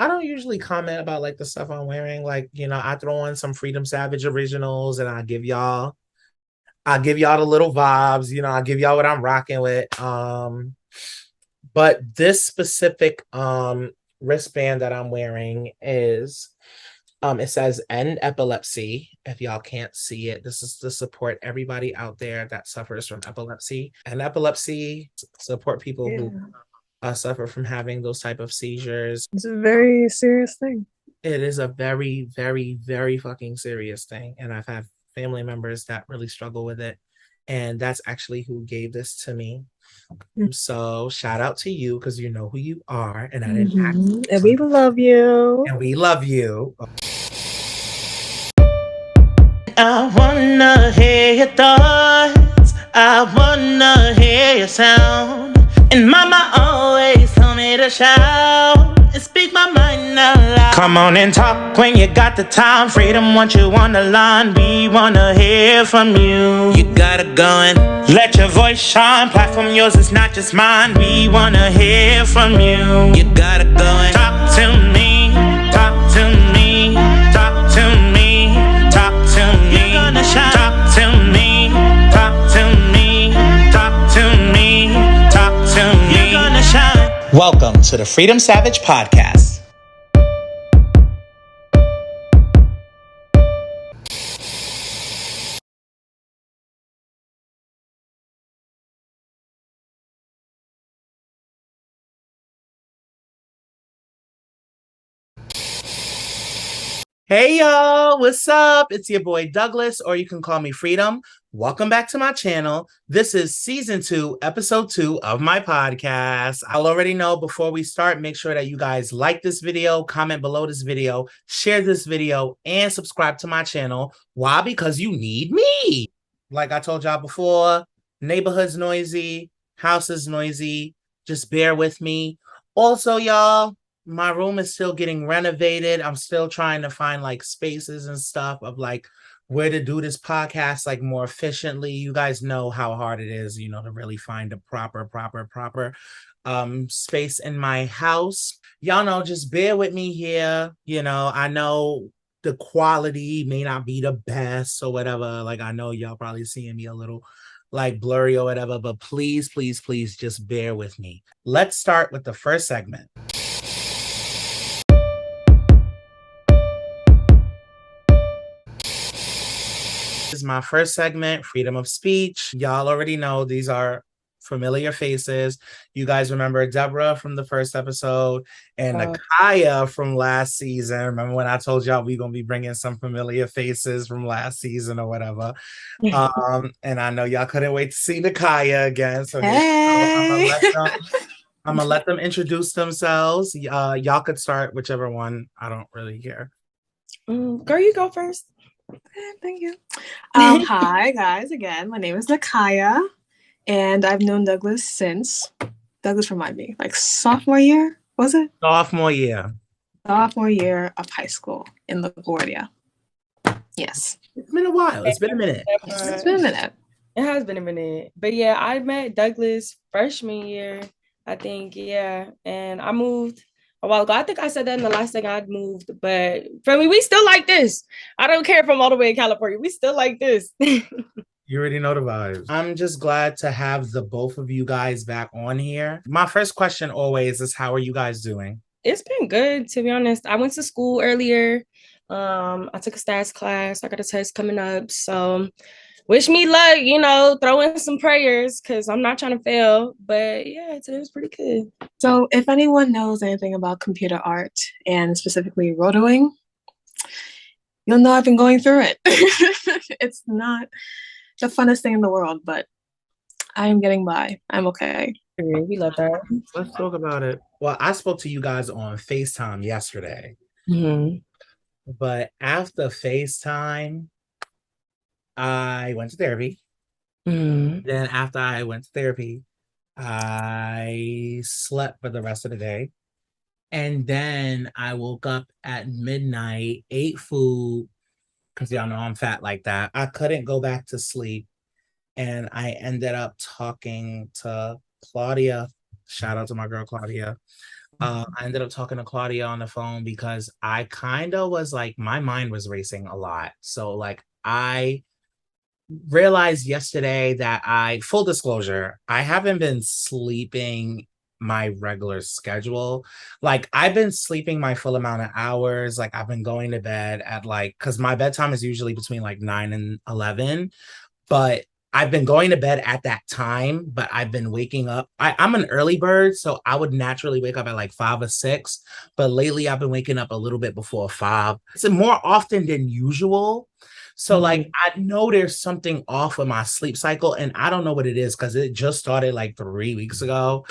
I don't usually comment about like the stuff I'm wearing. Like, I throw on some Freedom Savage originals and I give y'all the little vibes, I give y'all what I'm rocking with. But this specific wristband that I'm wearing is it says end epilepsy. If y'all can't see it, this is to support everybody out there that suffers from epilepsy. And epilepsy support people who Yeah, suffer from having those type of seizures. it's a very serious thing. It is a very, very, very fucking serious thing. And I've had family members that really struggle with it. And that's actually who gave this to me. So shout out to you because you know who you are. And I didn't ask Hmm. And you. we love you. And we love you. I wanna hear your thoughts. I wanna hear your sound. And mama always told me to shout and speak my mind out loud. Come on and talk when you got the time. Freedom want you on the line. We wanna hear from you. You gotta go and let your voice shine. Platform yours is not just mine. We wanna hear from you. You gotta go and talk to me. Talk to me. Talk to me. Talk to me. You're gonna shine. Talk to me. Talk to me. Talk to me. Talk to me. You're gonna shine. Welcome to the Freedom Savage Podcast. Hey y'all, what's up? It's your boy Douglas, or you can call me Freedom. Welcome back to my channel. This is season 2, episode 2 of my podcast. I'll already know before we start, make sure that you guys like this video, comment below this video, share this video, and subscribe to my channel. Why? Because you need me. Like I told y'all before, neighborhood's noisy, house is noisy. Just bear with me. Also, y'all, my room is still getting renovated. I'm still trying to find like spaces and stuff of like where to do this podcast like more efficiently. You guys know how hard it is, to really find a proper space in my house. Y'all know, just bear with me here. I know the quality may not be the best or whatever. Like I know y'all probably seeing me a little like blurry or whatever, but please, please, please just bear with me. Let's start with the first segment. Is my first segment, freedom of speech. Y'all already know these are familiar faces. You guys remember Deborah from the first episode and Uh, Nakaya from last season. Remember when I told y'all we gonna be bringing some familiar faces from last season or whatever. And I know y'all couldn't wait to see Nakaya again. So here we go. hey. I'm gonna let them introduce themselves. Y'all could start whichever one. I don't really care. Girl, you go first. Okay, thank you. Hi guys, again. My name is Nakaya, and I've known Douglas since Douglas remind me, like sophomore year, was it? Sophomore year. Sophomore year of high school in LaGuardia. Yes. It's been a while. It's been a minute. It's been a minute. It has been a minute. But yeah, I met Douglas freshman year, I think. Yeah. And I moved a while ago. I think I said that in the last thing I'd moved. But for me, we still like this. I don't care if I'm all the way in California. We still like this. You already know the vibes. I'm just glad to have the both of you guys back on here. My first question always is, how are you guys doing? It's been good, to be honest. I went to school earlier. I took a stats class. I got a test coming up. So wish me luck, throw in some prayers because I'm not trying to fail. But yeah, today was pretty good. So if anyone knows anything about computer art and specifically rotoing, you'll know I've been going through it. It's not the funnest thing in the world, but I am getting by. I'm okay. We love that. Let's talk about it. Well, I spoke to you guys on FaceTime yesterday, but after FaceTime, I went to therapy. Then after I went to therapy, I slept for the rest of the day. And then I woke up at midnight, ate food, because y'all know I'm fat like that. I couldn't go back to sleep. And I ended up talking to Claudia. Shout out to my girl Claudia. I ended up talking to Claudia on the phone because I kind of was like, my mind was racing a lot. So like I realized yesterday that full disclosure, I haven't been sleeping my regular schedule. Like I've been sleeping my full amount of hours. Like I've been going to bed at like, because my bedtime is usually between like 9 and 11, but I've been going to bed at that time, but I've been waking up. I'm an early bird, so I would naturally wake up at like 5 or 6. But lately, I've been waking up a little bit before 5. It's more often than usual. So, like, I know there's something off with my sleep cycle, and I don't know what it is because it just started like 3 weeks ago.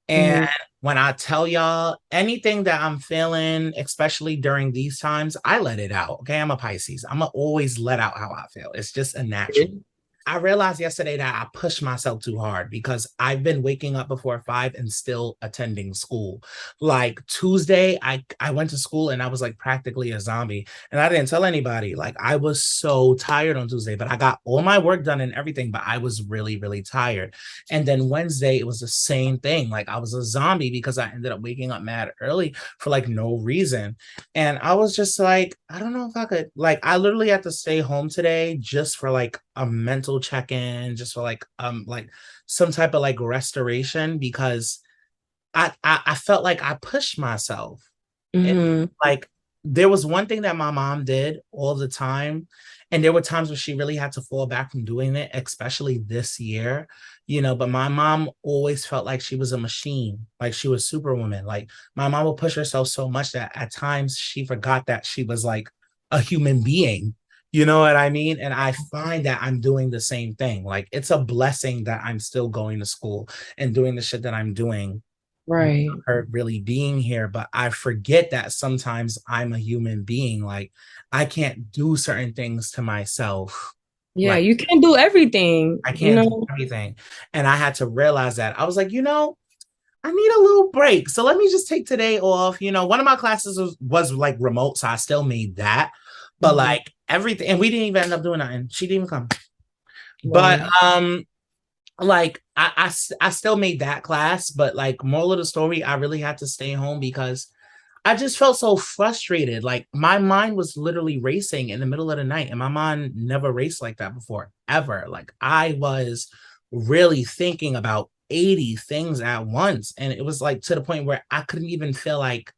And when I tell y'all anything that I'm feeling, especially during these times, I let it out. Okay. I'm a Pisces. I'm going to always let out how I feel. It's just a natural. I realized yesterday that I pushed myself too hard because I've been waking up before 5 and still attending school. Like Tuesday, I went to school and I was like practically a zombie. And I didn't tell anybody. Like I was so tired on Tuesday, but I got all my work done and everything, but I was really, really tired. And then Wednesday, it was the same thing. Like I was a zombie because I ended up waking up mad early for like no reason. And I was just like, I don't know if I could, like, I literally had to stay home today just for like a mental check-in, just for like some type of like restoration because I felt like I pushed myself. And, like there was one thing that my mom did all the time, and there were times where she really had to fall back from doing it, especially this year, but my mom always felt like she was a machine, like she was superwoman. Like my mom would push herself so much that at times she forgot that she was like a human being. You know what I mean? And I find that I'm doing the same thing. Like it's a blessing that I'm still going to school and doing the shit that I'm doing, Right. her really being here, but I forget that sometimes I'm a human being. Like I can't do certain things to myself. Yeah, Like you can't do everything, I can't do everything. And I had to realize that. I was like, I need a little break. So let me just take today off. One of my classes was like remote, so I still made that. But like everything, and we didn't even end up doing nothing. She didn't even come. But like I still made that class, but like moral of the story, I really had to stay home because I just felt so frustrated. Like my mind was literally racing in the middle of the night, and my mind never raced like that before, ever. Like I was really thinking about 80 things at once. And it was like to the point where I couldn't even feel like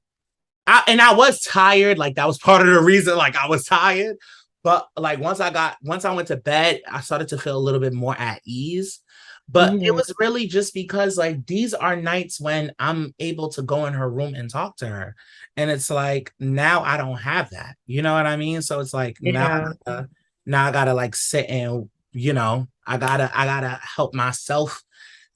I was tired. Like that was part of the reason, like I was tired. But like once I went to bed, I started to feel a little bit more at ease. But it was really just because like these are nights when I'm able to go in her room and talk to her. And it's like now I don't have that. You know what I mean? So it's like now I gotta like sit and I gotta help myself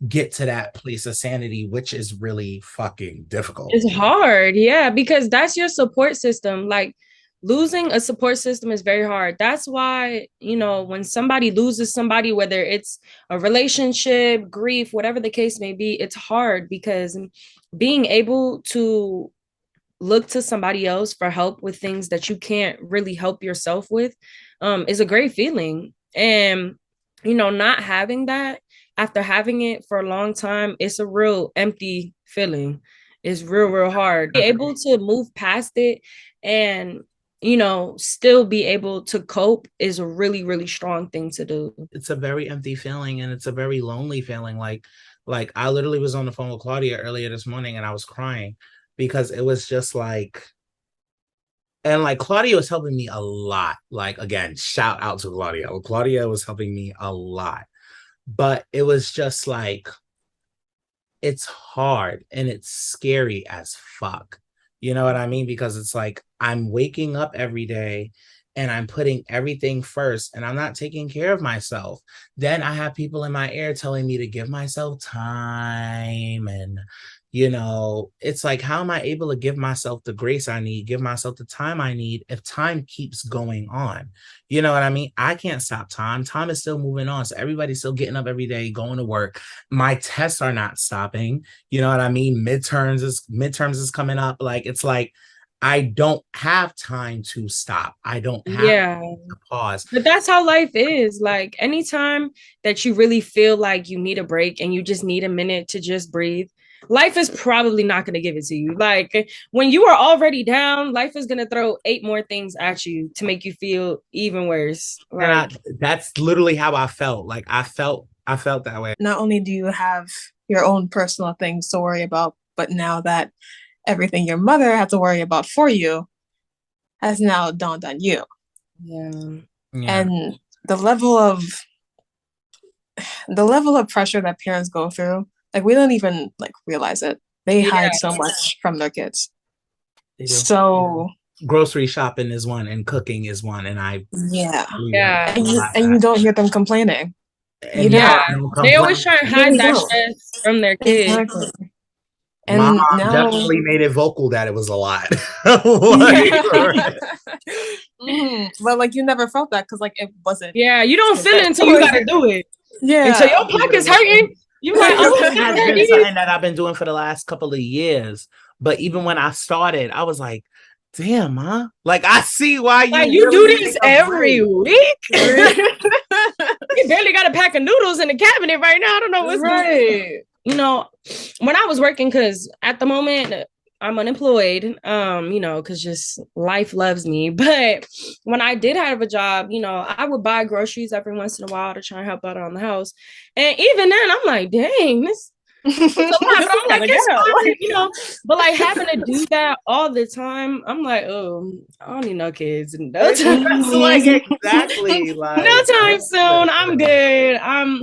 get to that place of sanity, which is really fucking difficult. It's hard, yeah, because that's your support system. Like losing a support system is very hard. That's why, when somebody loses somebody, whether it's a relationship, grief, whatever the case may be, it's hard because being able to look to somebody else for help with things that you can't really help yourself with is a great feeling. And not having that, after having it for a long time, it's a real empty feeling. It's real hard. Be able to move past it and still be able to cope is a really strong thing to do. It's a very empty feeling, and it's a very lonely feeling. Like I literally was on the phone with Claudia earlier this morning and I was crying because it was just like, and like Claudia was helping me a lot. Like again, shout out to Claudia. Claudia was helping me a lot. But it was just like, it's hard and it's scary as fuck. You know what I mean? Because it's like I'm waking up every day and I'm putting everything first and I'm not taking care of myself. Then I have people in my ear telling me to give myself time. And, it's like, how am I able to give myself the grace I need, give myself the time I need if time keeps going on? You know what I mean? I can't stop time. Time is still moving on. So everybody's still getting up every day, going to work. My tests are not stopping. You know what I mean? Midterms is coming up. Like, it's like, I don't have time to stop. I don't have to pause. But that's how life is. Like anytime that you really feel like you need a break and you just need a minute to just breathe, life is probably not going to give it to you. Like when you are already down, life is going to throw 8 more things at you to make you feel even worse. Like, And that's literally how I felt. Like I felt that way. Not only do you have your own personal things to worry about, but now that everything your mother had to worry about for you has now dawned on you. yeah. And the level of pressure that parents go through, like we don't even like realize it. They hide so much from their kids. They do. So grocery shopping is one and cooking is one, and and you don't hear them complaining. And they always try and hide that stress from their kids. Exactly. And my mom definitely made it vocal that it was a lot. But like you never felt that because like it wasn't. Yeah, you don't feel it until you gotta do it. Yeah. Until your pocket's hurting. You like, oh, has been something that I've been doing for the last couple of years. But even when I started, I was like, damn, huh? Like I see why you really do this every week. You barely got a pack of noodles in the cabinet right now. I don't know what's right. You know, when I was working, because at the moment I'm unemployed, because just life loves me. But when I did have a job, I would buy groceries every once in a while to try and help out around the house. And even then, I'm like, dang, this it's a lot. But I'm like, it's fine, But like having to do that all the time, I'm like, oh, I don't need no kids. No time. Like exactly. Like no time soon. I'm good. I'm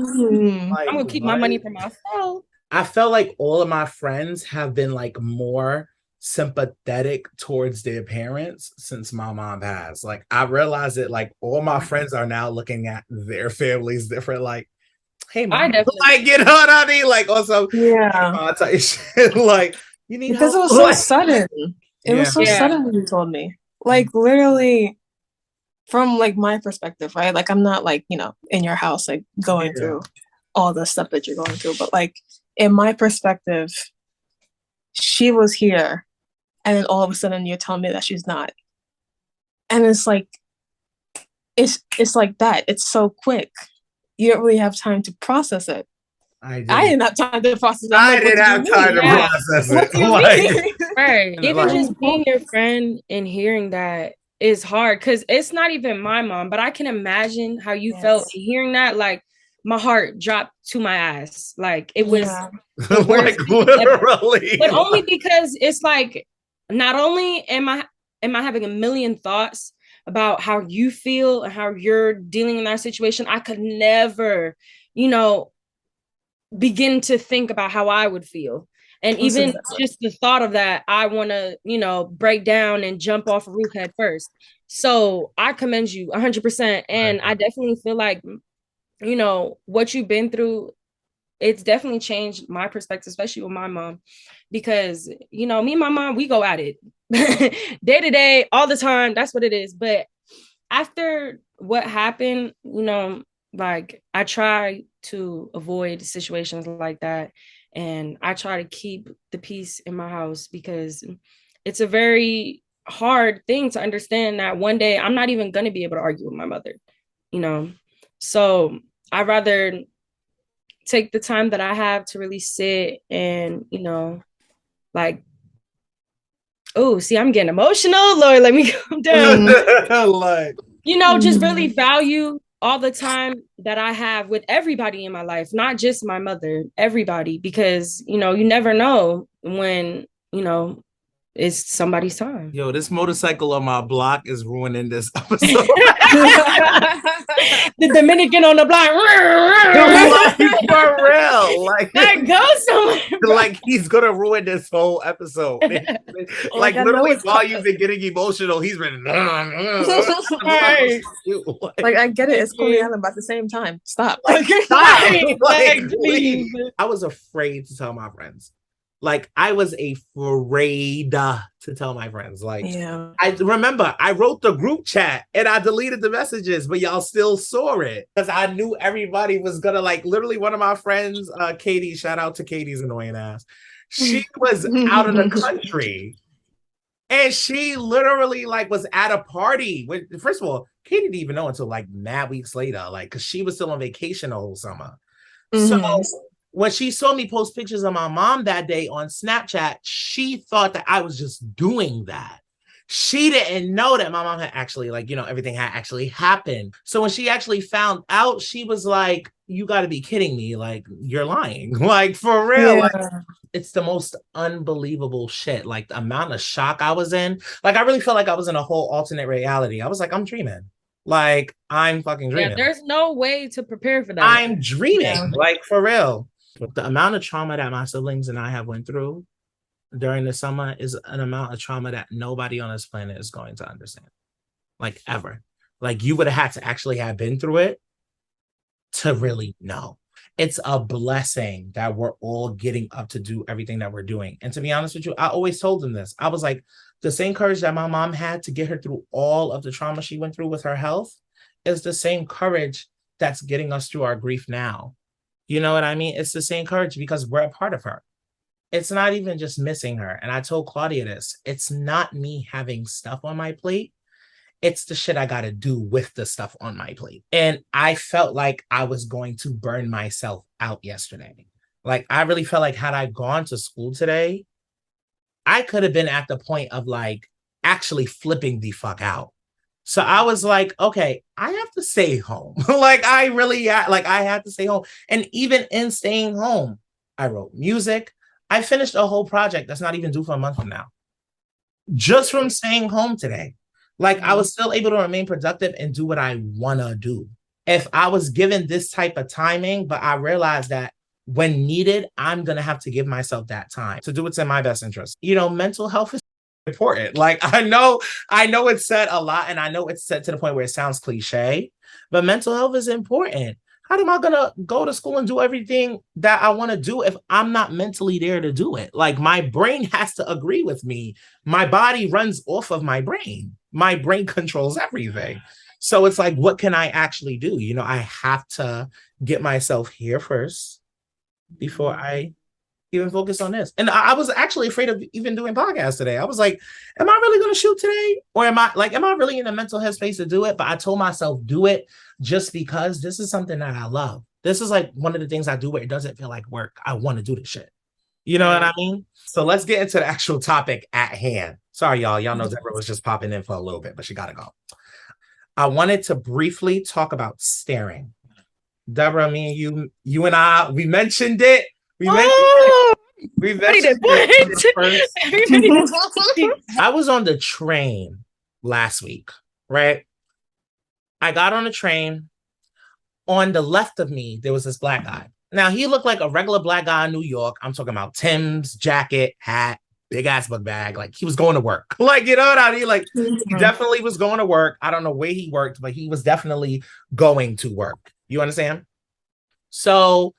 gonna keep my money for myself. I felt like all of my friends have been like more sympathetic towards their parents since my mom passed. Like I realized that like all my friends are now looking at their families different. Like, hey, mom, like you know what I mean? Like also, type shit. Like you need because help. It was so sudden. It was so sudden when you told me. Like literally, from like my perspective, right? Like I'm not like in your house like going through all the stuff that you're going through, but like in my perspective, she was here, and then all of a sudden you're telling me that she's not, and it's like it's like that. It's so quick. You don't really have time to process it. I didn't have time to process it. I didn't have time to process it. Right. Even just being your friend and hearing that is hard because it's not even my mom, but I can imagine how you felt hearing that. Like my heart dropped to my ass. Like it was like literally. But only because it's like not only am I having a million thoughts about how you feel and how you're dealing in that situation, I could never, begin to think about how I would feel. And even just the thought of that, I want to, break down and jump off a roof head first. So I commend you 100%. And I definitely feel like, what you've been through, it's definitely changed my perspective, especially with my mom, because, me and my mom, we go at it day to day, all the time. That's what it is. But after what happened, like I try to avoid situations like that. And I try to keep the peace in my house because it's a very hard thing to understand that one day I'm not even going to be able to argue with my mother, So I'd rather take the time that I have to really sit and, like, oh, see, I'm getting emotional. Lord, let me calm down. Like, just really value all the time that I have with everybody in my life, not just my mother, everybody, because, you never know when, it's somebody's time. Yo, this motorcycle on my block is ruining this episode. The Dominican on the block. For real. Like that goes somewhere. Like he's gonna ruin this whole episode. Like literally while you've been getting emotional, he's been like I get it, it's Coney Island, but at the same time, stop. Like stop. Like, I was afraid to tell my friends. Like I was afraid to tell my friends. Like I remember I wrote the group chat and I deleted the messages, but y'all still saw it because I knew everybody was gonna like. Literally, one of my friends, Katie. Shout out to Katie's annoying ass. She was out of the country, and she literally like was at a party. First of all, Katie didn't even know until like mad weeks later, like because she was still on vacation the whole summer. So when she saw me post pictures of my mom that day on Snapchat, she thought that I was just doing that. She didn't know that my mom had actually, like, you know, everything had actually happened. So when she actually found out, she was like, you got to be kidding me. Like, you're lying. Like, for real. Yeah. Like, it's the most unbelievable shit. Like, the amount of shock I was in. Like, I really felt like I was in a whole alternate reality. I was like, I'm dreaming. Like, I'm fucking dreaming. Yeah, there's no way to prepare for that. I'm dreaming. Like, for real. The amount of trauma that my siblings and I have went through during the summer is an amount of trauma that nobody on this planet is going to understand. Like, ever. Like, you would have had to actually have been through it to really know. It's a blessing that we're all getting up to do everything that we're doing. And to be honest with you, I always told them this. I was like, the same courage that my mom had to get her through all of the trauma she went through with her health is the same courage that's getting us through our grief now. You know what I mean? It's the same courage because we're a part of her. It's not even just missing her. And I told Claudia this. It's not me having stuff on my plate. It's the shit I got to do with the stuff on my plate. And I felt like I was going to burn myself out yesterday. Like, I really felt like had I gone to school today, I could have been at the point of like actually flipping the fuck out. So I was like, okay, I have to stay home. Like, I really, like, I had to stay home. And even in staying home, I wrote music. I finished a whole project that's not even due for a month from now. Just from staying home today. Like, I was still able to remain productive and do what I want to do. If I was given this type of timing, but I realized that when needed, I'm going to have to give myself that time to do what's in my best interest. You know, mental health is important. Like, I know it's said a lot, and I know it's said to the point where it sounds cliche, but mental health is important. How am I going to go to school and do everything that I want to do if I'm not mentally there to do it? Like, my brain has to agree with me. My body runs off of my brain. My brain controls everything. So it's like, what can I actually do? You know, I have to get myself here first before I even focus on this. And I was actually afraid of even doing podcasts today. I was like, am I really going to shoot today? Or am I really in a mental headspace to do it? But I told myself, do it just because this is something that I love. This is like one of the things I do where it doesn't feel like work. I want to do this shit. You know what I mean? So let's get into the actual topic at hand. Sorry, y'all. Y'all know Deborah was just popping in for a little bit, but she got to go. I wanted to briefly talk about staring. Deborah, me and you and I, we mentioned it. We mentioned it. I was on the train last week, right? I got on the train. On the left of me, there was this black guy. Now, he looked like a regular black guy in New York. I'm talking about Tim's, jacket, hat, big ass book bag. Like, he was going to work. Like, you know what I mean? Like, he definitely was going to work. I don't know where he worked, but he was definitely going to work. You understand? So,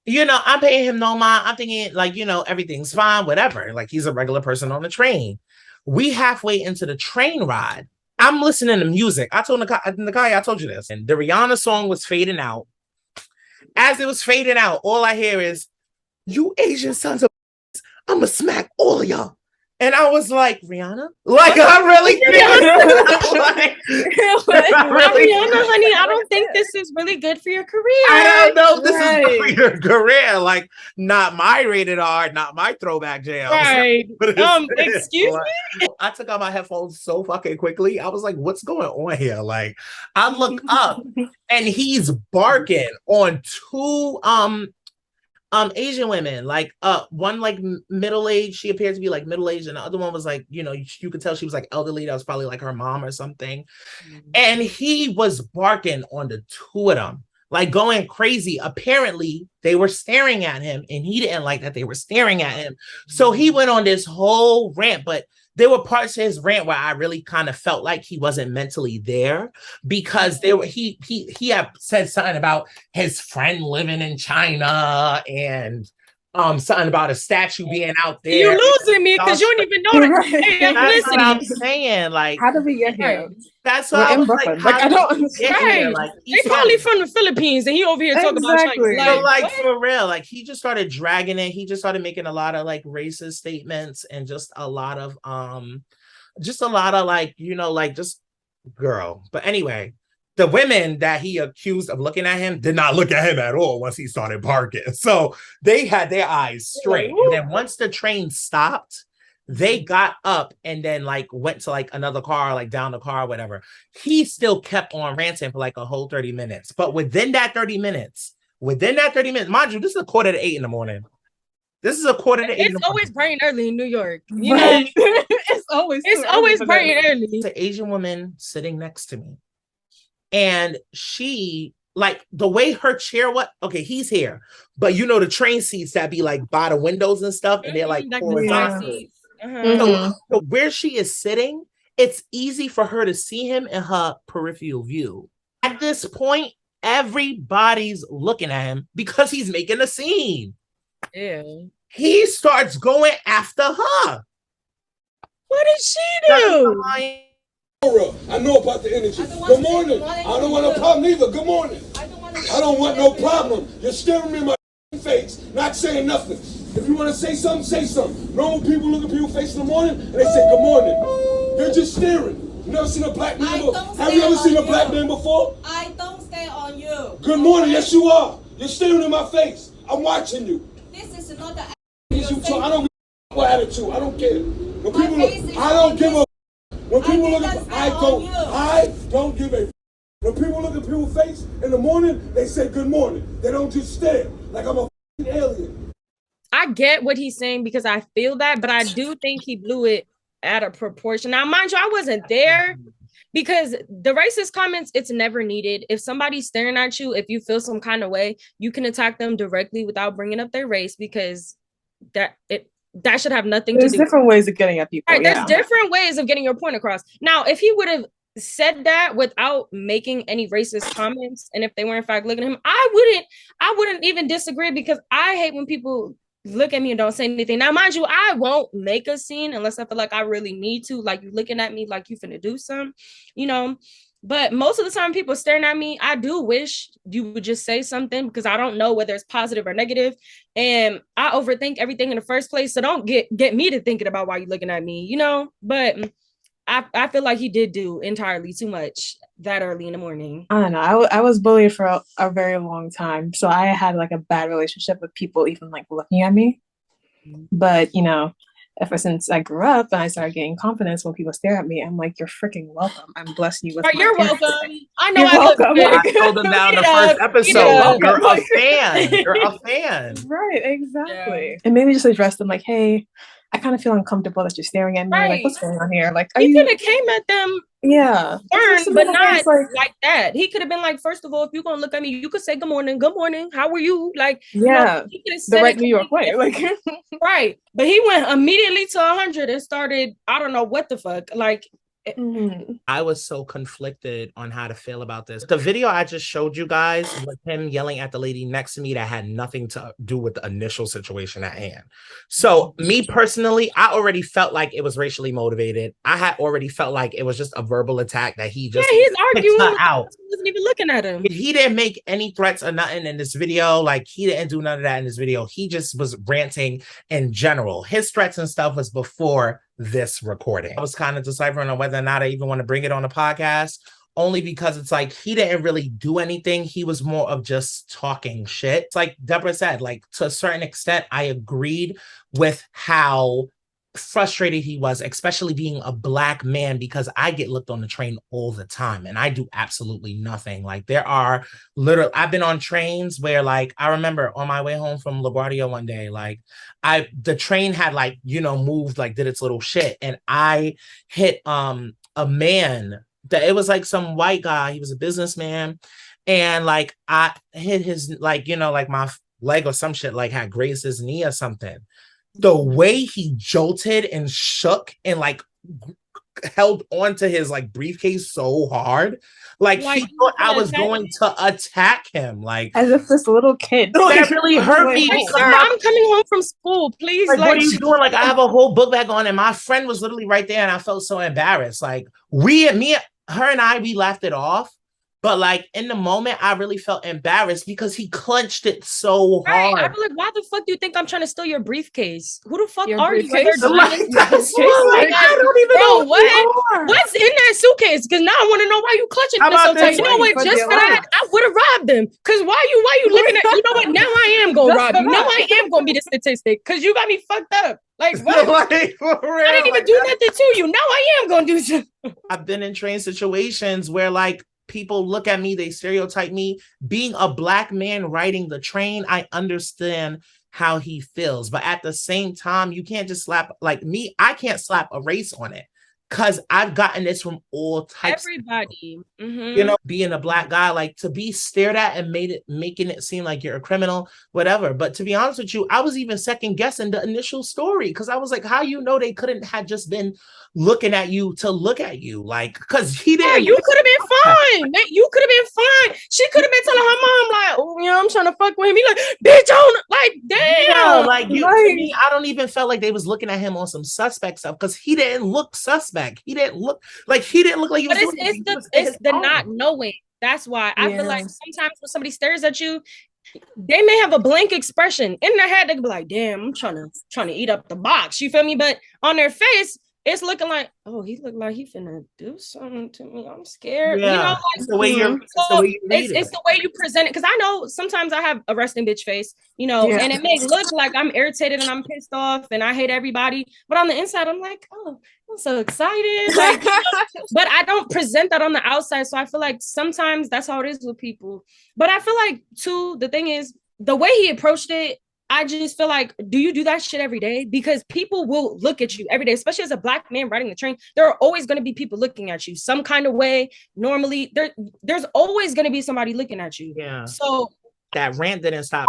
you know, I'm paying him no mind. I'm thinking, like, you know, everything's fine, whatever. Like, he's a regular person on the train. We halfway into the train ride. I'm listening to music. I told Nakaya, I told you this. And the Rihanna song was fading out. As it was fading out, all I hear is, you Asian sons of I'm going to smack all of y'all. And I was like, Rihanna? Like, I really like, Rihanna, honey, I don't think this is really good for your career. I don't know if this is good for your career. Like, not my rated R, not my throwback jams. Right. Excuse me? I took out my headphones so fucking quickly. I was like, what's going on here? Like, I look up and he's barking on two Asian women, like one like middle-aged, she appeared to be like middle-aged, and the other one was like, you know, you could tell she was like elderly. That was probably like her mom or something. And he was barking on the two of them, like going crazy. Apparently they were staring at him and he didn't like that they were staring at him. So he went on this whole rant, but there were parts of his rant where I really kind of felt like he wasn't mentally there, because he had said something about his friend living in China and something about a statue being out there. You're losing me because you don't even know that. Hey, that's what I'm saying. Like, how did we get here? That's what I was like. I don't understand. Like, they probably from the Philippines, and he over here talking about China. Like for real, like he just started dragging it. He just started making a lot of like racist statements and just a lot of like, you know, like just girl. But anyway, The women that he accused of looking at him did not look at him at all once he started barking. So they had their eyes straight. And then once the train stopped, they got up and then like went to like another car, like down the car, whatever. He still kept on ranting for like a whole 30 minutes. But within that 30 minutes, mind you, this is 7:45 in the morning. This is 7:45. It's always bright and early in New York. You Right. know, it's always bright and early. It's an Asian woman sitting next to me. And she, like, the way her chair, he's here. But you know, the train seats that be like by the windows and stuff, and they're like horizontal. So where she is sitting, it's easy for her to see him in her peripheral view. At this point, everybody's looking at him because he's making a scene. Yeah. He starts going after her. What did she do? I know about the energy. Good morning. I don't want no problem either. Good morning. I don't want no problem. You're staring me in my face, not saying nothing. If you want to say something, say something. Normal people look at people's face in the morning and they say good morning. They're just staring. You never seen a black man before? Have you ever seen a black man before? I don't stare on you. Good morning. Yes, you are. You're staring in my face. I'm watching you. This is not the I don't give a attitude. I don't care. When people look, I don't give a. When people look at, I don't give a. When people look at people's face in the morning, they say good morning. They don't just stare like I'm a alien. I get what he's saying because I feel that, but I do think he blew it out of proportion. Now, mind you, I wasn't there because the racist comments, it's never needed. If somebody's staring at you, if you feel some kind of way, you can attack them directly without bringing up their race because that should have nothing to do. There's different ways of getting at people. Right, there's different ways of getting your point across. Now, if he would have said that without making any racist comments, and if they were in fact looking at him, I wouldn't even disagree because I hate when people look at me and don't say anything. Now, mind you, I won't make a scene unless I feel like I really need to, like you looking at me like you finna do something, you know. But most of the time people staring at me, I do wish you would just say something because I don't know whether it's positive or negative. And I overthink everything in the first place. So don't get me to thinking about why you're looking at me, you know? But I feel like he did do entirely too much that early in the morning. I don't know. I was bullied for a very long time. So I had like a bad relationship with people even like looking at me. But, you know, ever since I grew up and I started getting confidence when people stare at me, I'm like, you're freaking welcome. I'm blessing you with you're welcome. I know. You're welcome. I told them that in the first episode. You're a fan. You're a fan. Right, exactly. Yeah. And maybe just address them like, hey, I kind of feel uncomfortable that you're staring at me. Right. Like, what's going on here? Like, he could have came at them. Yeah. But not like that. He could have been like, first of all, if you're gonna look at me, you could say good morning, how are you? Like, yeah, you know, the right New York way. Like right. But he went immediately to 100 and started, I don't know what the fuck. Like I was so conflicted on how to feel about this. The video I just showed you guys was him yelling at the lady next to me that had nothing to do with the initial situation at hand. So me personally, I already felt like it was racially motivated. I had already felt like it was just a verbal attack that he just he's arguing out. He wasn't even looking at him. He didn't make any threats or nothing in this video. Like he didn't do none of that in this video. He just was ranting in general. His threats and stuff was before this recording. I was kind of deciphering on whether or not I even want to bring it on the podcast, only because it's like he didn't really do anything. He was more of just talking shit. It's like Deborah said, like to a certain extent, I agreed with how frustrated he was, especially being a Black man, because I get looked on the train all the time and I do absolutely nothing. Like there are literally, I've been on trains where like, I remember on my way home from LaGuardia one day, like the train had like, you know, moved, like did its little shit. And I hit a man that it was like some white guy. He was a businessman. And like, I hit his, like, you know, like my leg or some shit, like had grazed his knee or something. The way he jolted and shook and like held onto his like briefcase so hard, like he thought I was going to attack him, like as if this little kid. That really hurt me. Like, sir, I'm coming home from school. Please, like what are you doing? Like I have a whole book bag on, and my friend was literally right there, and I felt so embarrassed. Like her and I, we laughed it off. But like in the moment, I really felt embarrassed because he clenched it so hard. I'd be like, why the fuck do you think I'm trying to steal your briefcase? Who the fuck your are briefcase? you? Like, that's what, like, I don't even know know what? What's in that suitcase? Because now I want to know why you clutching How this so about tight. this? You know what? Just for that, I would have robbed them. Because why you looking at? You know what? Now I am gonna rob you. Now I am gonna be the statistic. Because you got me fucked up. Like what? Like, for real, I didn't even do nothing to you. Now I am gonna do something. I've been in train situations where like people look at me, they stereotype me. Being a Black man riding the train, I understand how he feels. But at the same time, you can't just slap, like me, I can't slap a race on it. Because I've gotten this from all types. Everybody. You know, being a Black guy, like to be stared at and making it seem like you're a criminal, whatever. But to be honest with you, I was even second guessing the initial story because I was like, how you know they couldn't have just been looking at you to look at you? Like, because he didn't. You could have been fine. You could have been fine. She could have been telling her mom, like, oh, yeah, I'm trying to fuck with him. He like, bitch, on like, damn. Yeah, like you, to me, I don't even feel like they was looking at him on some suspect stuff because he didn't look suspect. He didn't look like he was. But it's the not knowing. That's why I feel like sometimes when somebody stares at you, they may have a blank expression in their head. They could be like, "Damn, I'm trying to eat up the box." You feel me? But on their face, it's looking like, "Oh, he look like he finna do something to me. I'm scared." Yeah. You know, like it's the way you're. It's the way you present it. Because I know sometimes I have a resting bitch face. You know, and it may look like I'm irritated and I'm pissed off and I hate everybody, but on the inside, I'm like, "Oh, I'm so excited." Like, but I don't present that on the outside. So I feel like sometimes that's how it is with people. But I feel like too, the thing is the way he approached it, I just feel like, do you do that shit every day? Because people will look at you every day, especially as a Black man riding the train. There are always going to be people looking at you some kind of way. Normally, there's always going to be somebody looking at you. Yeah. So that rant didn't stop.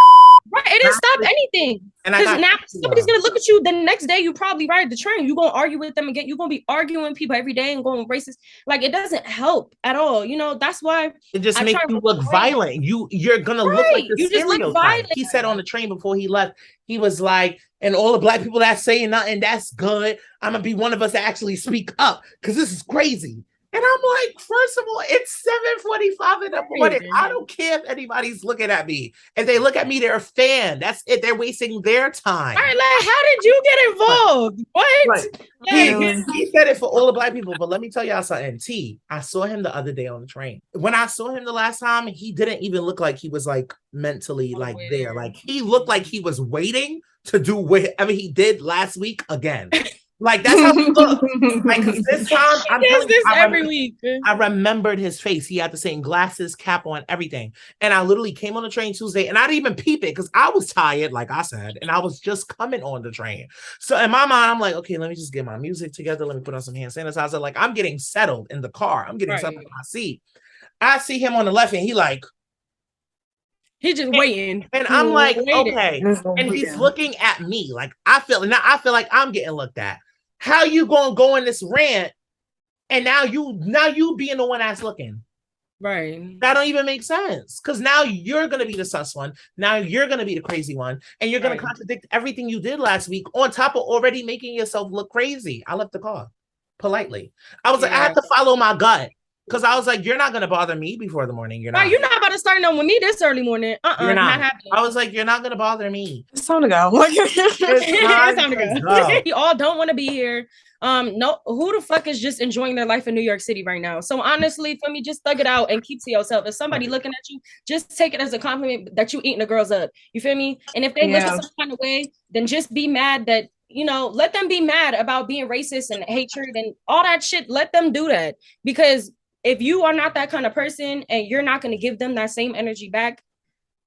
Right, it didn't stop anything. Because now somebody's gonna look at you the next day. You probably ride the train. You're gonna argue with them again. You're gonna be arguing with people every day and going racist. Like it doesn't help at all. You know, that's why it just makes you look violent. You're gonna look like the you just look violent. He said on the train before he left, he was like, and all the Black people that saying nothing, that's good. I'm gonna be one of us to actually speak up because this is crazy. And I'm like, first of all, it's 7:45 in the morning. I don't care if anybody's looking at me. If they look at me, they're a fan. That's it. They're wasting their time. All right, like, how did you get involved? What? Right. He said it for all the Black people, but let me tell y'all something. I saw him the other day on the train. When I saw him the last time, he didn't even look like he was like mentally like there. Like he looked like he was waiting to do whatever he did last week again. Like that's how he looked. Like this time, I'm telling you, every week. I remembered his face. He had the same glasses, cap on, everything. And I literally came on the train Tuesday, and I didn't even peep it because I was tired, like I said, and I was just coming on the train. So in my mind, I'm like, okay, let me just get my music together. Let me put on some hand sanitizer. Like I'm getting settled in the car. I'm getting settled in my seat. I see him on the left, and He just waiting. And I'm like, okay. And he's looking at me. Like I feel like I'm getting looked at. How you gonna go in this rant and now you being the one that's looking? Right. That don't even make sense. Because now you're gonna be the sus one. Now you're gonna be the crazy one. And you're gonna contradict everything you did last week on top of already making yourself look crazy. I left the car politely. I was like, I had to follow my gut. Because I was like, you're not going to bother me before the morning. You're not. Right, you're not about to start with me this early morning. You're not happening. I was like, you're not going to bother me. It's time to go. It's time to go. We all don't want to be here. No, who the fuck is just enjoying their life in New York City right now? So honestly, for me, just thug it out and keep to yourself. If somebody looking at you, just take it as a compliment that you eating the girls up. You feel me? And if they look at some kind of way, then just be mad that, you know, let them be mad about being racist and hatred and all that shit. Let them do that. Because if you are not that kind of person and you're not going to give them that same energy back,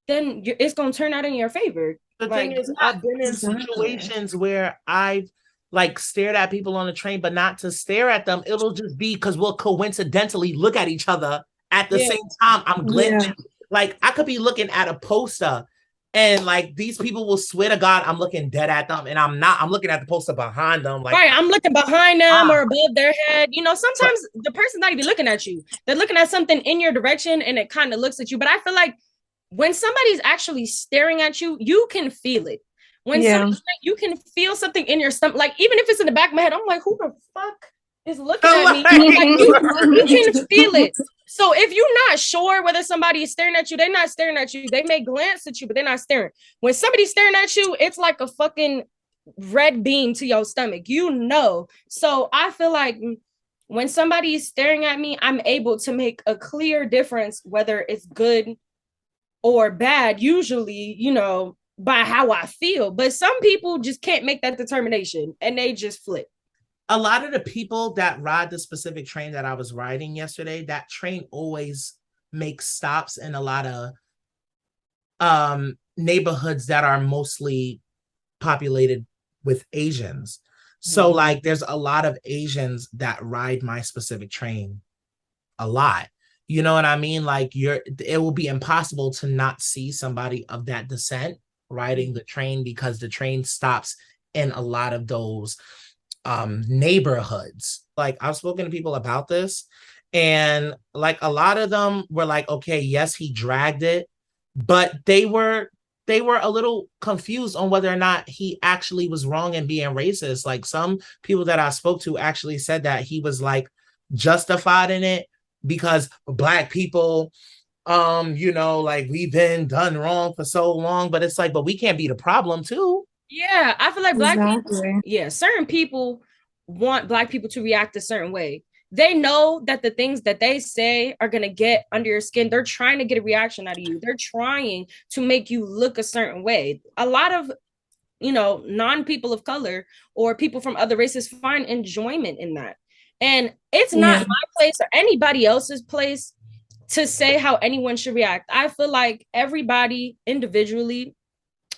then it's going to turn out in your favor. The thing is, I've been in situations where I've like stared at people on the train, but not to stare at them. It'll just be because we'll coincidentally look at each other at the same time. I'm glitching. Like I could be looking at a poster and like these people will swear to God, I'm looking dead at them and I'm not. I'm looking at the poster behind them. Like, I'm looking behind them or above their head. You know, sometimes the person's not even looking at you. They're looking at something in your direction and it kind of looks at you. But I feel like when somebody's actually staring at you, you can feel it. When you can feel something in your stomach, like even if it's in the back of my head, I'm like, who the fuck is looking at me? Like, you can feel it. So if you're not sure whether somebody is staring at you, they're not staring at you. They may glance at you, but they're not staring. When somebody's staring at you, it's like a fucking red beam to your stomach, So I feel like when somebody is staring at me, I'm able to make a clear difference, whether it's good or bad, usually, by how I feel. But some people just can't make that determination and they just flip. A lot of the people that ride the specific train that I was riding yesterday, that train always makes stops in a lot of neighborhoods that are mostly populated with Asians. So like there's a lot of Asians that ride my specific train a lot. You know what I mean? Like it will be impossible to not see somebody of that descent riding the train because the train stops in a lot of those neighborhoods. Like I've spoken to people about this, and like a lot of them were like, okay, yes, he dragged it, but they were a little confused on whether or not he actually was wrong in being racist. Like some people that I spoke to actually said that he was like justified in it because Black people, like we've been done wrong for so long, but it's like, but we can't be the problem too. Yeah, I feel like Black people, certain people want Black people to react a certain way. They know that the things that they say are going to get under your skin. They're trying to get a reaction out of you. They're trying to make you look a certain way. A lot of, non-people of color or people from other races find enjoyment in that. And it's not my place or anybody else's place to say how anyone should react. I feel like everybody individually,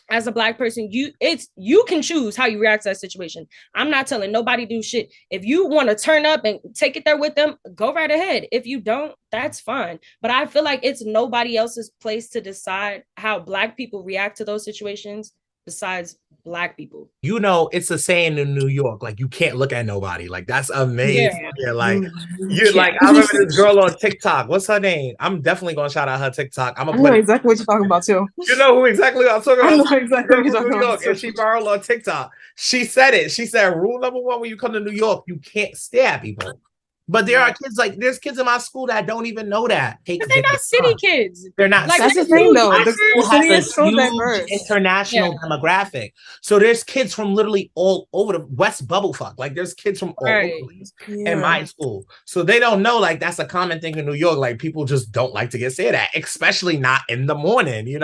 as a Black person, you can choose how you react to that situation. I'm not telling nobody do shit. If you want to turn up and take it there with them, go right ahead. If you don't, that's fine. But I feel like it's nobody else's place to decide how Black people react to those situations besides Black people. It's a saying in New York, like you can't look at nobody. Like that's amazing. Yeah, like like I remember this girl on TikTok. What's her name? I'm definitely gonna shout out her TikTok. I know exactly what you're talking about too. You know who exactly I'm talking about? I know exactly what you're talking about. And she viral on TikTok. She said it. She said, rule number one when you come to New York, you can't stare at people. But there are kids, like there's kids in my school that don't even know that. But they're not city kids. They're not. Like that's the thing, though. The city is so diverse. International demographic. So there's kids from literally all over the West Bubblefuck. Like there's kids from all over in my school. So they don't know. Like that's a common thing in New York. Like people just don't like to get stared at, especially not in the morning. I'm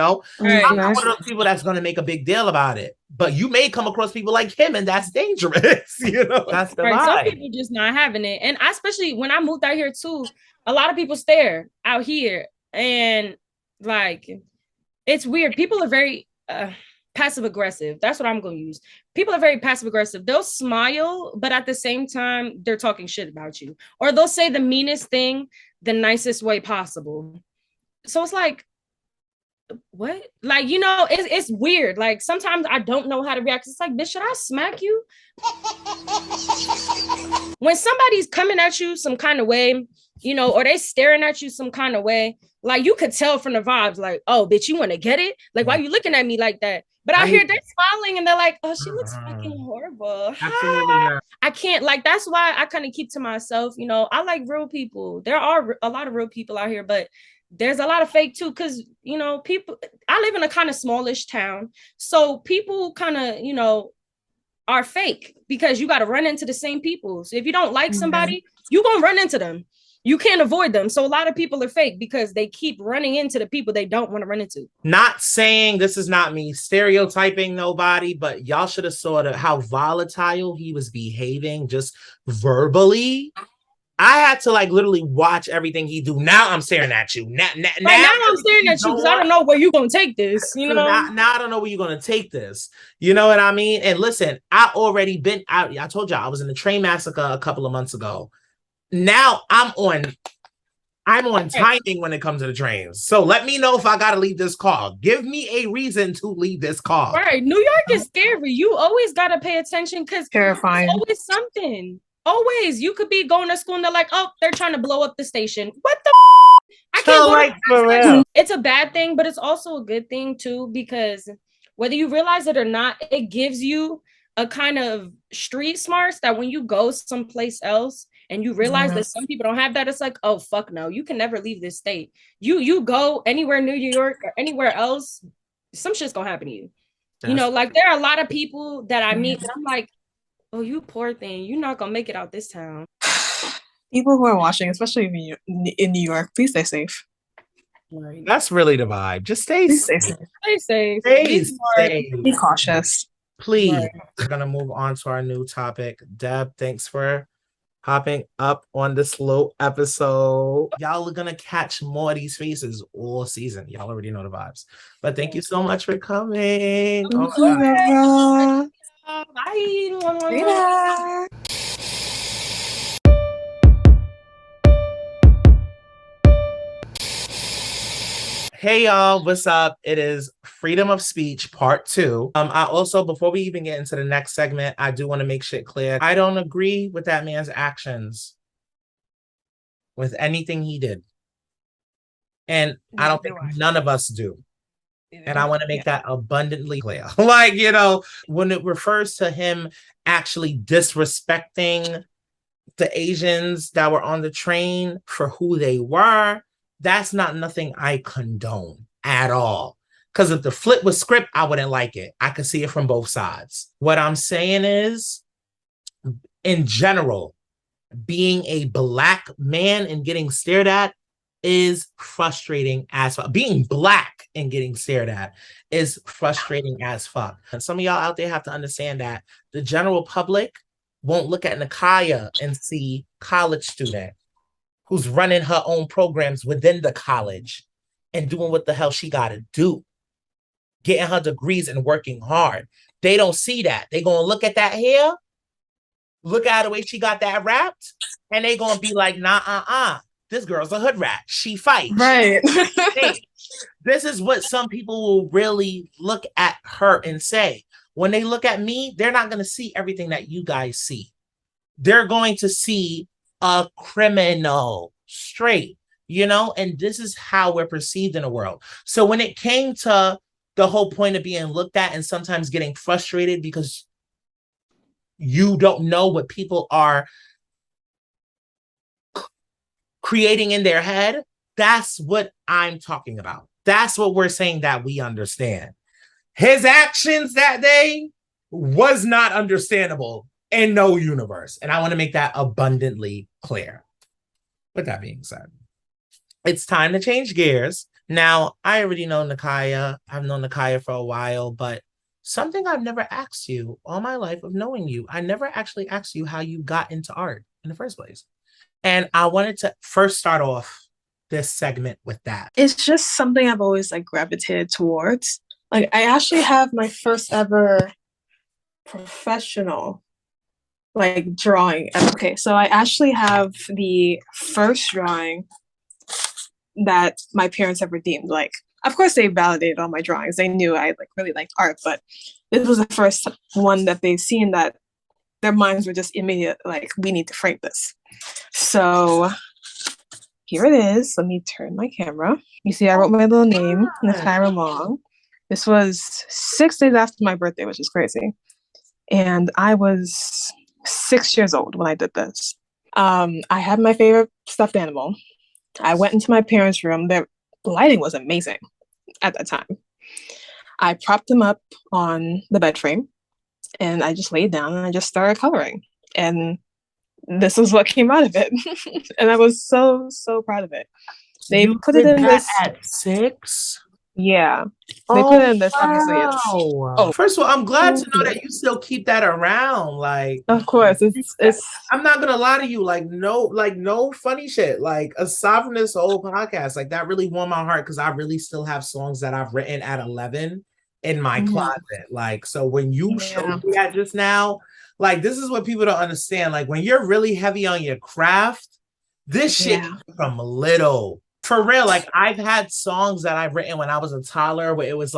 not one of those people that's going to make a big deal about it. But you may come across people like him, and that's dangerous. That's the vibe. Some people just not having it, and especially when I moved out here too, a lot of people stare out here, and like it's weird. People are very passive aggressive. That's what I'm going to use. People are very passive aggressive. They'll smile, but at the same time, they're talking shit about you, or they'll say the meanest thing the nicest way possible. So it's like, what? Like, it's weird. Like sometimes I don't know how to react. It's like, bitch, should I smack you? When somebody's coming at you some kind of way, or they staring at you some kind of way, like you could tell from the vibes, like, oh, bitch, you want to get it? Like, why are you looking at me like that? But out here, they're smiling and they're like, oh, she looks fucking horrible. Absolutely not. I can't, like, that's why I kind of keep to myself. I like real people. There are a lot of real people out here, but there's a lot of fake too, because people, I live in a kind of smallish town, so people kind of are fake because you got to run into the same people. So if you don't like somebody, you're gonna run into them. You can't avoid them. So a lot of people are fake because they keep running into the people they don't want to run into. Not saying this is not me stereotyping nobody, but y'all should have saw how volatile he was behaving just verbally. I had to like literally watch everything he do. Now I'm staring at you. Now I'm staring at you because I don't know where you're gonna take this. Now I don't know where you're gonna take this. You know what I mean? And listen, I already been out. I told y'all I was in the train massacre a couple of months ago. Now I'm on timing when it comes to the trains. So let me know if I gotta leave this car. Give me a reason to leave this car. Right. New York is scary. You always gotta pay attention because terrifying. There's always something. Always. You could be going to school and they're like, oh, they're trying to blow up the station. What the I can't for real. It's a bad thing, but it's also a good thing too, because whether you realize it or not, it gives you a kind of street smarts that when you go someplace else and you realize that some people don't have that, it's like, oh fuck no, you can never leave this state. You go anywhere in New York or anywhere else, some shit's gonna happen to you. You know, like there are a lot of people that I meet that I'm like, oh, you poor thing. You're not gonna make it out this town. People who are watching, especially in New York, please stay safe. Right. That's really the vibe. Just stay Please safe. stay safe. Stay safe. Stay Be smart. safe. Be cautious. Please. Right. We're gonna move on to our new topic. Deb, thanks for hopping up on this little episode. Y'all are gonna catch more of these faces all season. Y'all already know the vibes. But thank you so much for coming. Thank you, Deborah. Bye. Later. Hey y'all, what's up? It is Freedom of Speech Part 2. I also, before we even get into the next segment, I do want to make shit clear. I don't agree with that man's actions with anything he did. And I don't think none of us do. And I want to make that abundantly clear. Like, you know, when it refers to him actually disrespecting the Asians that were on the train for who they were, that's not nothing I condone at all. Because if the flip was script, I wouldn't like it. I could see it from both sides. What I'm saying is, in general, being a Black man and getting stared at is frustrating as fuck. Being Black and getting stared at is frustrating as fuck. And some of y'all out there have to understand that the general public won't look at Nakaya and see college student who's running her own programs within the college and doing what the hell she got to do, getting her degrees and working hard. They don't see that. They going to look at that hair, look at the way she got that wrapped, and they going to be like, nah, this girl's a hood rat. She fights. Right. This is what some people will really look at her and say. When they look at me, they're not going to see everything that you guys see. They're going to see a criminal straight, you know, and this is how we're perceived in the world. So when it came to the whole point of being looked at and sometimes getting frustrated because you don't know what people are creating in their head, that's what I'm talking about. That's what we're saying that we understand. His actions that day was not understandable in no universe. And I want to make that abundantly clear. With that being said, it's time to change gears. Now, I already know Nakaya. I've known Nakaya for a while, but something I've never asked you all my life of knowing you, I never actually asked you how you got into art in the first place. And I wanted to first start off this segment with that. It's just something I've always like gravitated towards. Like I actually have my first ever professional like drawing. Okay, so I actually have the first drawing that my parents ever deemed. Like, of course they validated all my drawings. They knew I like really liked art, but this was the first one that they've seen that their minds were just immediate, like, we need to frame this. So here it is. Let me turn my camera. You see, I wrote my little name, Nakaya Long. This was 6 days after my birthday, which is crazy. And I was 6 years old when I did this. I had my favorite stuffed animal. I went into my parents' room. The lighting was amazing at that time. I propped him up on the bed frame and I just laid down and I just started coloring. And this is what came out of it. And I was so, so proud of it. They put it in this at 6. Yeah. They put it in this, obviously. Oh, first of all, I'm glad to know that you still keep that around. Like, of course, it's. I'm not gonna lie to you. Like, no funny shit. Like, aside from this whole podcast, like that really warmed my heart because I really still have songs that I've written at 11 in my closet. Like, so when you showed me that just now, like, this is what people don't understand. Like, when you're really heavy on your craft, this shit from little. For real, like I've had songs that I've written when I was a toddler where it was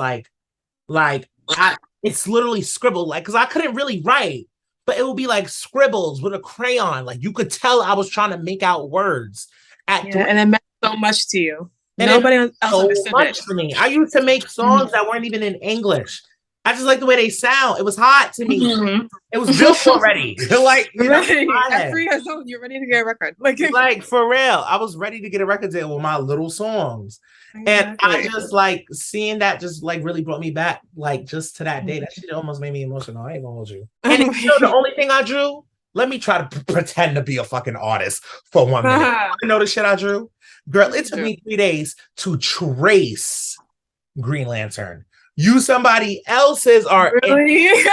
it's literally scribbled, like, because I couldn't really write, but it would be like scribbles with a crayon. Like you could tell I was trying to make out words. And it meant so much to you. And nobody else so understood much it. For me. I used to make songs that weren't even in English. I just like the way they sound. It was hot to me. Mhm. It was built already. Like, you know, Right. my At head. 3 years old, you're ready to get a record. Like for real, I was ready to get a record deal with my little songs. And I Exactly. just like seeing that just like really brought me back, like just to that day. That shit almost made me emotional. I ain't gonna hold you. And you know, the only thing I drew, let me try to pretend to be a fucking artist for 1 minute. You know the shit I drew? Girl, it took me 3 days to trace Green Lantern. Use somebody else's art Really? in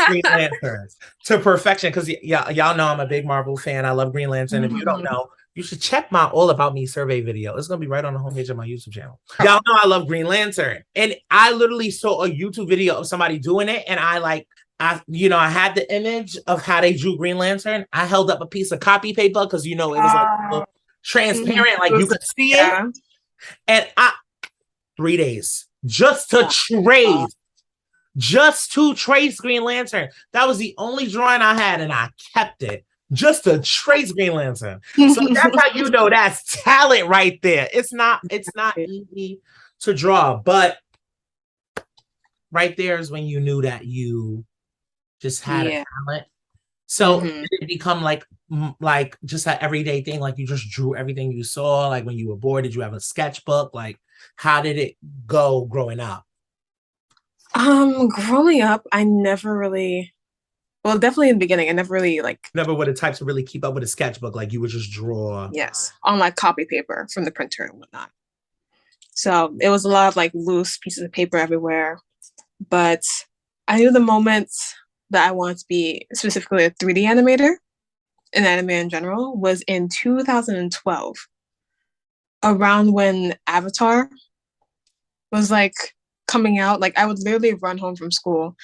Green Lanterns to perfection. Because y'all know I'm a big Marvel fan. I love Green Lantern. If you don't know, you should check my All About Me survey video. It's gonna be right on the homepage of my YouTube channel. Y'all know I love Green Lantern. And I literally saw a YouTube video of somebody doing it, and I had the image of how they drew Green Lantern. I held up a piece of copy paper because it was like transparent, like you could see it. And 3 days just to trace Green Lantern. That was the only drawing I had, and I kept it just to trace Green Lantern. So that's how you know that's talent right there. It's not easy to draw, but right there is when you knew that you just had a talent. So did it become like just an everyday thing? Like you just drew everything you saw? Like when you were bored, did you have a sketchbook? Like how did it go growing up? Growing up, I never really, well, definitely in the beginning, I never really never were the types to really keep up with a sketchbook. Like you would just draw. Yes, on like copy paper from the printer and whatnot. So it was a lot of like loose pieces of paper everywhere. But I knew the moment that I wanted to be specifically a 3D animator, an anime in general, was in 2012, around when Avatar was like coming out. Like I would literally run home from school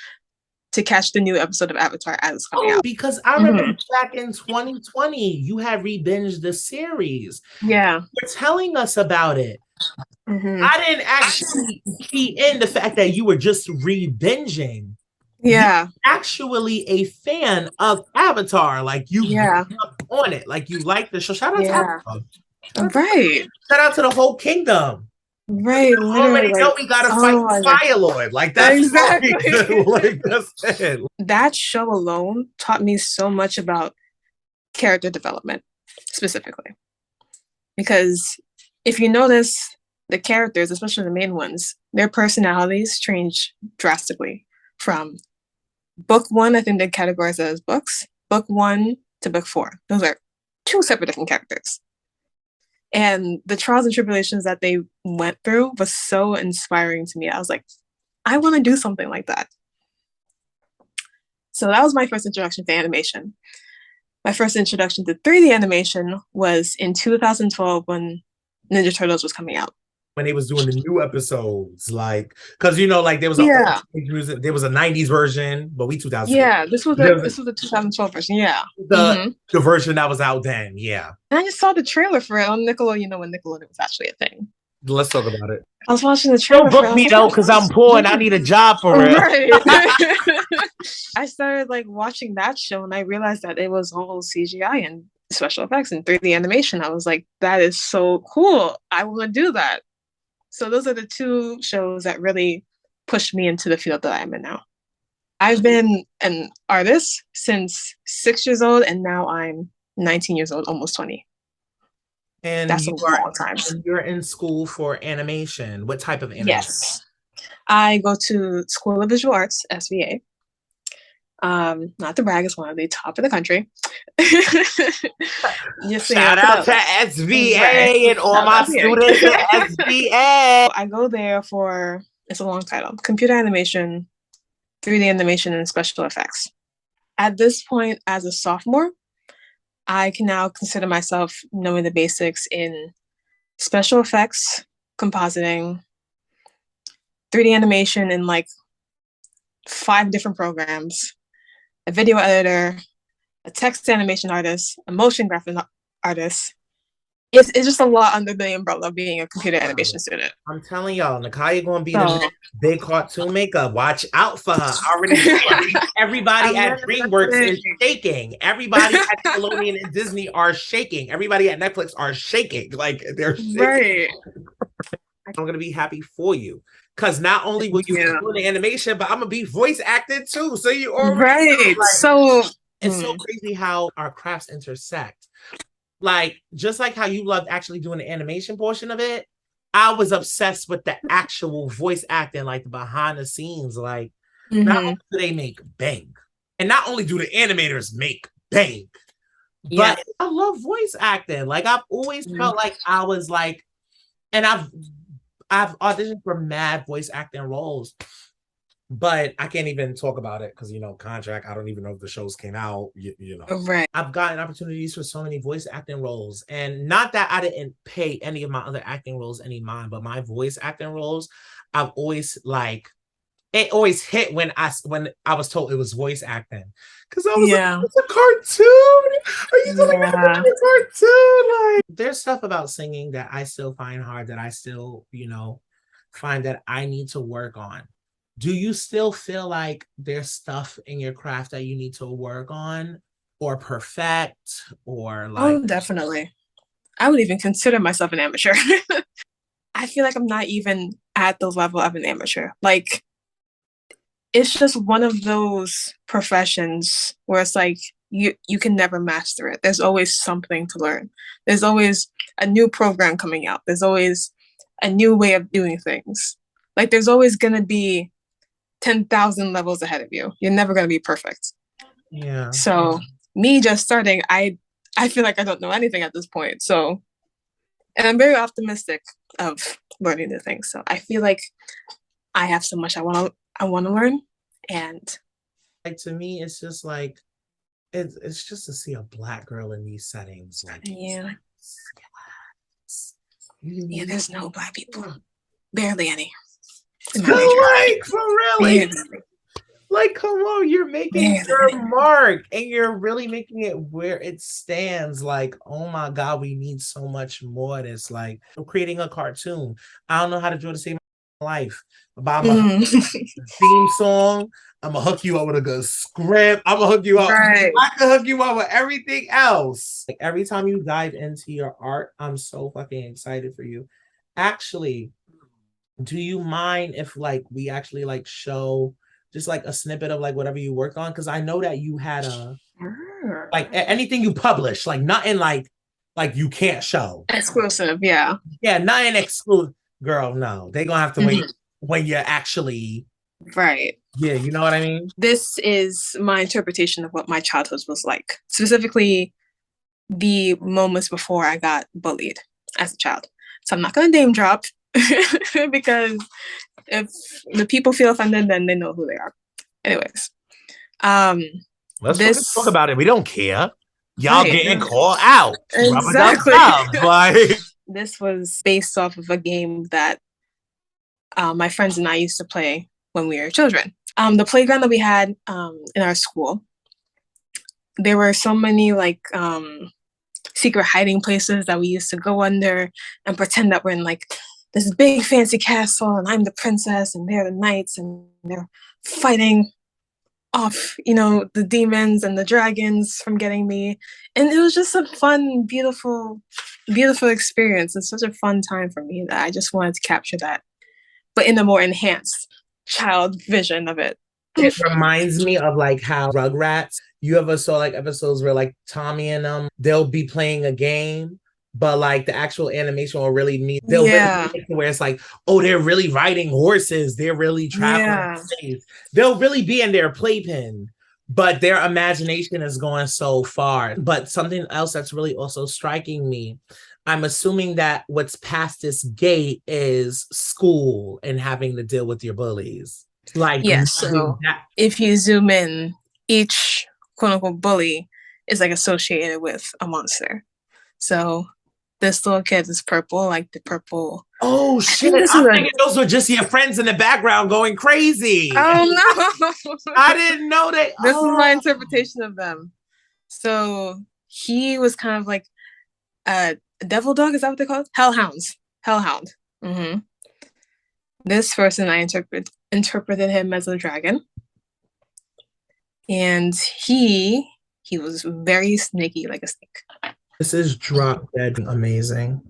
to catch the new episode of Avatar as it's coming out. Because I remember back in 2020, you had re-binged the series. Yeah. You're telling us about it. I didn't actually key in the fact that you were just re-binging. Yeah. You're actually a fan of Avatar. Like you on it. Like you like the show. Shout out to Avatar. Right. Shout out to the whole kingdom. Right. Already know we gotta fight Fire Lord. Like that's exactly. Like that's it. That show alone taught me so much about character development, specifically. Because if you notice, the characters, especially the main ones, their personalities change drastically from book 1, I think they categorize it as books, book 1 to book 4. Those are 2 separate different characters. And the trials and tribulations that they went through was so inspiring to me. I was like, I want to do something like that. So that was my first introduction to animation. My first introduction to 3D animation was in 2012 when Ninja Turtles was coming out. When they was doing the new episodes, like, because like there was a music, there was a 90s version, but we 2000. Yeah, this was the 2012 version. Yeah, the version that was out then. Yeah, and I just saw the trailer for it on Nickelodeon. When Nickelodeon was actually a thing. Let's talk about it. I was watching the trailer. Don't book me though, because I'm poor and I need a job for it. Right. I started like watching that show, and I realized that it was all CGI and special effects and 3D animation. I was like, that is so cool. I want to do that. So those are the 2 shows that really pushed me into the field that I'm in now. I've been an artist since 6 years old, and now I'm 19 years old, almost 20. And that's a long time. You're in school for animation. What type of animation? Yes. I go to School of Visual Arts, SVA. Not to brag, it's one of the top in the country. Shout out to SVA and all my students at SVA. I go there for, it's a long title, computer animation, 3D animation, and special effects. At this point, as a sophomore, I can now consider myself knowing the basics in special effects, compositing, 3D animation in like 5 different programs, a video editor, a text animation artist, a motion graphic artist. It's just a lot under the umbrella of being a computer animation student. I'm telling y'all, Nakaya gonna be the big cartoon maker. Watch out for her. Already everybody at DreamWorks is shaking. Everybody at Nickelodeon and Disney are shaking. Everybody at Netflix are shaking. Like they're shaking. Right. I'm gonna be happy for you. Because not only will you be doing the animation, but I'm gonna be voice acting too. So you already know, like, so it's so crazy how our crafts intersect. Like, just like how you loved actually doing the animation portion of it, I was obsessed with the actual voice acting, like the behind the scenes. Like, not only do they make bank, and not only do the animators make bank, but I love voice acting. Like, I've always felt like I was like, and I've auditioned for mad voice acting roles, but I can't even talk about it because, you know, contract. I don't even know if the shows came out. You know, right. I've gotten opportunities for so many voice acting roles, and not that I didn't pay any of my other acting roles any mind, but my voice acting roles, I've always like. It always hit when I was told it was voice acting, because I was like, it's a cartoon. Are you telling me it's a cartoon? Like, there's stuff about singing that I still find hard, that I still, you know, find that I need to work on. Do you still feel like there's stuff in your craft that you need to work on or perfect, or like? Oh, definitely. I would even consider myself an amateur. I feel like I'm not even at the level of an amateur. Like, it's just one of those professions where it's like you can never master it. There's always something to learn. There's always a new program coming out. There's always a new way of doing things. Like, there's always going to be 10,000 levels ahead of you. You're never going to be perfect. Yeah. So me just starting, I feel like I don't know anything at this point. So, and I'm very optimistic of learning new things. So I feel like I have so much I want to learn. And like, to me, it's just like, it's just to see a Black girl in these settings. Like, yeah, there's no Black people, barely any. Like, for real, like, come on, you're making your mark, and you're really making it where it stands. Like, oh my God, we need so much more. It's like, I'm creating a cartoon. I don't know how to draw to save my life. But I'm a theme song. I'm gonna hook you up with a good script. I'm gonna hook you up. Right. I can hook you up with everything else. Like, every time you dive into your art, I'm so fucking excited for you. Actually, do you mind if, like, we actually, like, show just like a snippet of like whatever you worked on? Because I know that you had like anything you publish, like nothing like you can't show exclusive. Yeah, nothing exclusive. Girl, no, they gonna have to wait when you're actually right. Yeah, you know what I mean? This is my interpretation of what my childhood was like, specifically the moments before I got bullied as a child. So I'm not going to name drop because if the people feel offended, then they know who they are. Anyways, let's talk about it. We don't care. Y'all getting called out. Exactly. Like, this was based off of a game that my friends and I used to play when we were children. The playground that we had in our school, there were so many like secret hiding places that we used to go under and pretend that we're in like this big fancy castle and I'm the princess and they're the knights and they're fighting off, you know, the demons and the dragons from getting me. And it was just a fun, beautiful experience. It's such a fun time for me that I just wanted to capture that, but in a more enhanced child vision of it. It reminds me of like how Rugrats, you ever saw like episodes where like Tommy and them, they'll be playing a game, but like the actual animation will really mean they'll really make it where it's like, oh, they're really riding horses, they're really traveling space. They'll really be in their playpen, but their imagination is going so far. But something else that's really also striking me, I'm assuming that what's past this gate is school and having to deal with your bullies. Like, yes, so if you zoom in, each quote unquote bully is like associated with a monster. So this little kid is purple, like the purple. Oh shit! I'm thinking those were just your friends in the background going crazy. Oh no! I didn't know that. This is my interpretation of them. So he was kind of like a devil dog. Is that what they call it? Hellhound. Mm-hmm. This person I interpreted him as a dragon, and he was very snaky, like a snake. This is drop dead amazing.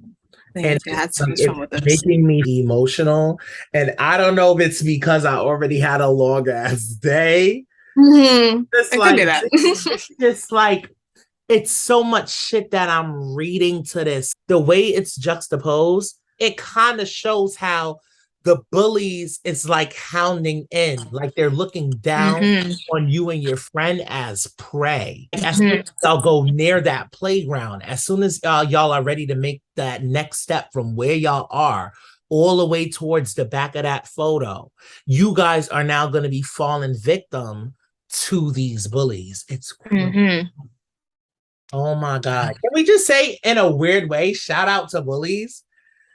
I And think I had so much it's fun with this. making me emotional. And I don't know if it's because I already had a long ass day. It's It like, could be that. it's just like, it's so much shit that I'm reading to this. The way it's juxtaposed, it kind of shows how the bullies is like hounding in, like they're looking down on you and your friend as prey. As soon as y'all go near that playground, as soon as y'all are ready to make that next step from where y'all are all the way towards the back of that photo, you guys are now going to be falling victim to these bullies. It's crazy. Oh my God. Can we just say in a weird way, shout out to bullies?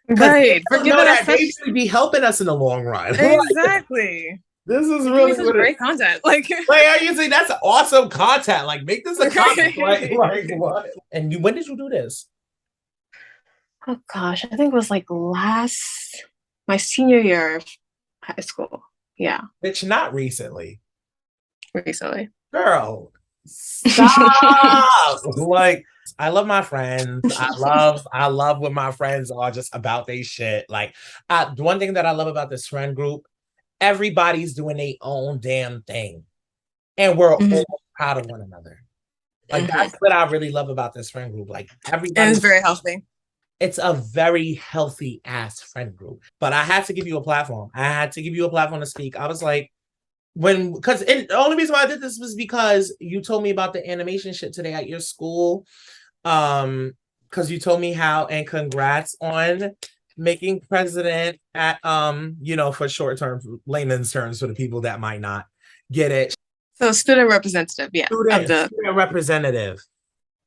Right. For Forgive us that they should be helping us in the long run. Exactly. This is Really really such great content. Like, are you saying that's awesome content? Like, make this a comic. Like what? And when did you do this? oh gosh, I think it was like my senior year of high school. Yeah, Bitch, not recently. recently. Girl, stop. Like, I love my friends. I love when my friends are just about their shit. Like, one thing that I love about this friend group, everybody's doing their own damn thing. And we're all proud of one another. Like, that's what I really love about this friend group. Like, everybody. It's very healthy. It's a very healthy ass friend group. But I had to give you a platform. I had to give you a platform to speak. I was like, the only reason why I did this was because you told me about the animation shit today at your school. Because you told me how, and congrats on making president at for short term, layman's terms for the people that might not get it. So student representative, yeah, Student representative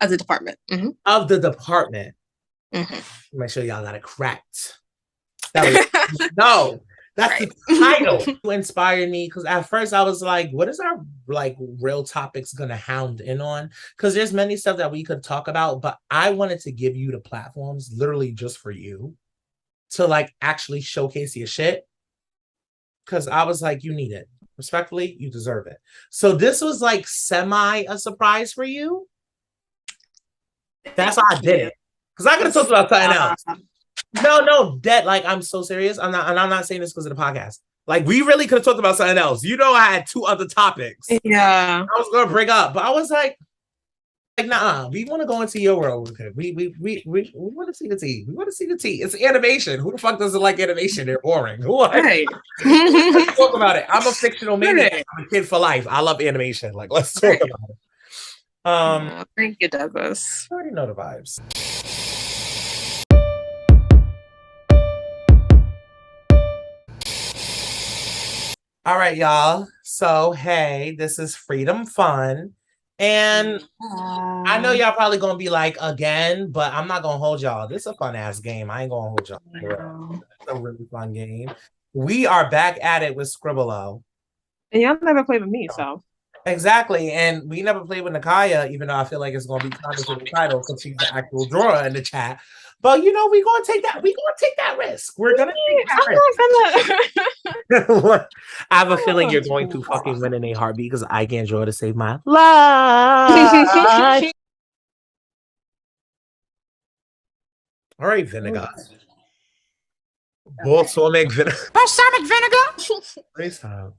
of the department. of the department. Make sure y'all got it correct. No, that's right. The title. You inspired me because at first I was like, what is our like real topics gonna hound in on? Because there's many stuff that we could talk about, but I wanted to give you the platforms literally just for you to like actually showcase your shit. Because I was like, you need it. Respectfully, you deserve it. So this was like semi a surprise for you. That's why I did it. Because I could have talked about something else. No, dead. Like, I'm so serious. I'm not saying this because of the podcast. Like, we really could have talked about something else. You know, I had 2 other topics. Yeah. I was gonna bring up, but I was like, nah, we want to go into your world with it. We want to see the tea. We want to see the tea. It's animation. Who the fuck doesn't like animation? They're boring. What? Right. Let's talk about it. I'm a fictional maniac. I'm a kid for life. I love animation. Like, let's talk about it. Thank you, Douglas. I already know the vibes. All right, y'all. So, hey, this is Freedom Fun. And I know y'all probably going to be like, again, but I'm not going to hold y'all. This is a fun-ass game. I ain't going to hold y'all. It's a really fun game. We are back at it with Scribble O. And y'all never played with me, so. Exactly. And we never played with Nakaya, even though I feel like it's going to be kind of the title because she's the actual drawer in the chat. But, we're going to take that. We're going to take that risk. We're going to take that risk. I have a feeling you're going to fucking win in a heartbeat because I can't draw to save my life. All right, vinegar. Balsamic vinegar. Balsamic vinegar. Please stop.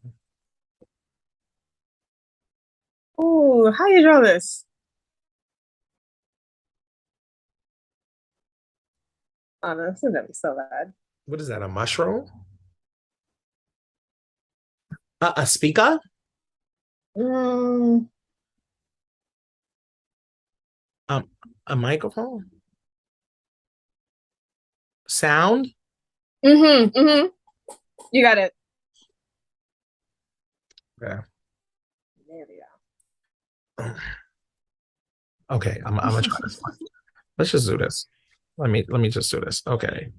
Oh, how you draw this? Oh, no, this is gonna be so bad. What is that? A mushroom? A speaker? A microphone? Sound? You got it. Yeah. There we go. Okay, I'm gonna try this one. Let's just do this. Let me just do this. Okay.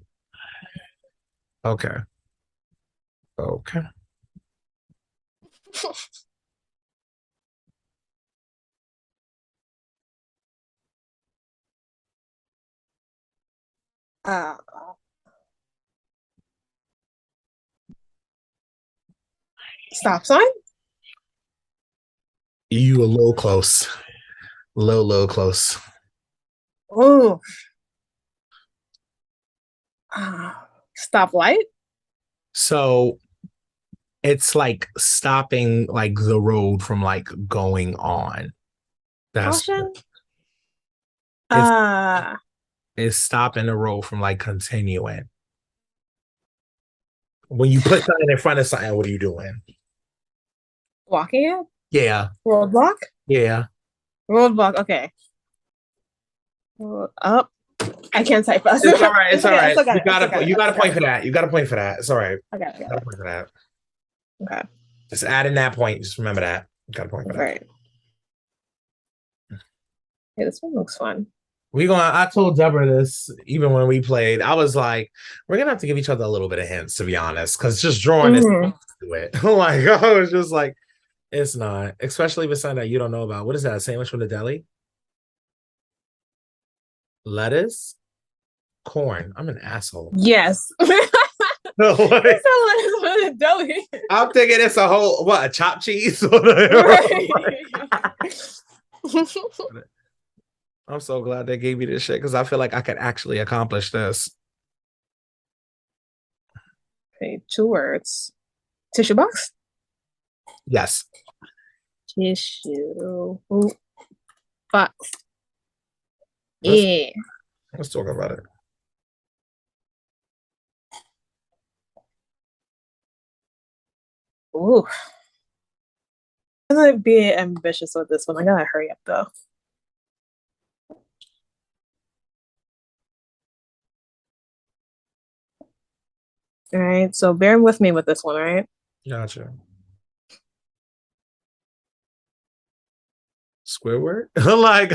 Stop sign? You a little close. Low close. Oh. Stoplight. So it's like stopping like the road from like going on. That's Caution. it's stopping the road from like continuing. When you put something in front of something, what are you doing? Blocking it. Yeah. Roadblock. Yeah. Roadblock. Okay. Up. I can't type fast. It's all right. It's all right. You got a point for that. You got a point for that. It's all right. Okay. You got a point for that. Okay. Just add in that point. Just remember that. You got a point for that. Right. Yeah, this one looks fun. I told Deborah this even when we played. I was like, we're gonna have to give each other a little bit of hints, to be honest, because just drawing this to it. Like, I was just like, it's not, especially with something that you don't know about. What is that? A sandwich from the deli? Lettuce? Corn. I'm an asshole. Yes. No, like, It's a deli. I'm thinking it's a whole a chopped cheese. I'm so glad they gave me this shit because I feel like I could actually accomplish this. Okay, 2 words. Tissue box? Yes. Tissue box. Yeah. Let's talk about it. Ooh. I'm gonna be ambitious with this one. I gotta hurry up though. All right, so bear with me with this one, all right? Gotcha. Squidward? Like,